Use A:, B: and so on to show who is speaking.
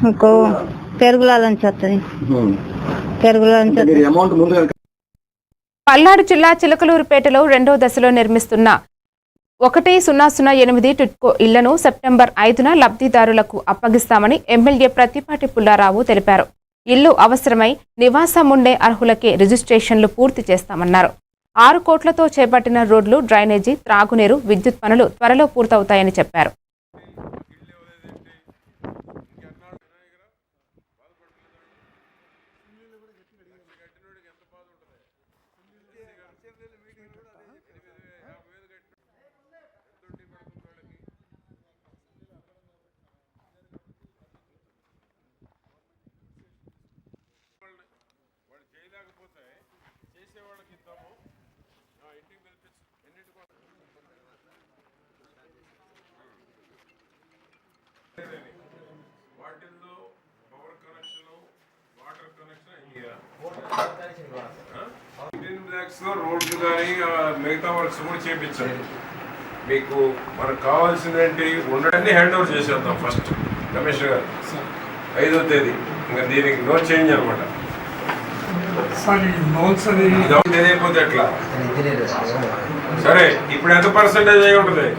A: ఇంకో పెరుగుల నుంచి వస్తుంది. పెరుగుల నుంచి
B: పల్నాడు జిల్లా చిలకలూరుపేటలో 2వ దశలో నిర్మిస్తున్న 1008 టిట్కో ఇళ్లను సెప్టెంబర్ 5న లబ్ధిదారులకు అప్పగిస్తామని ఎమ్మెల్యే ప్రత్తిపాటి పుల్లారావు తెలిపారు. ఇల్లు అవసరమై నివాసం ఉండే అర్హులకే రిజిస్ట్రేషన్లు పూర్తి చేస్తామన్నారు. 6 కోట్లతో చేపట్టిన రోడ్లు, డ్రైనేజీ, త్రాగునీరు, విద్యుత్ పనులు త్వరలో పూర్తవుతాయని చెప్పారు.
C: వాటిల్లో power connection, water connection 18 lakhs లో రోడ్లు కానీ మిగతా వర్క్స్ కూడా చేయించాలి. మీకు మనకు కావాల్సినటువంటి ఉండడాన్ని హ్యాండ్ ఓవర్ చేసేద్దాం ఫస్ట్ కమిషనర్ గారు 5వ తేదీ. ఇంకా దీనికి నో చేంజ్ అనమాట. తెలియకపోతే ఎట్లా? సరే, ఇప్పుడు ఎంత పర్సెంటేజ్ అయి ఉంటుంది?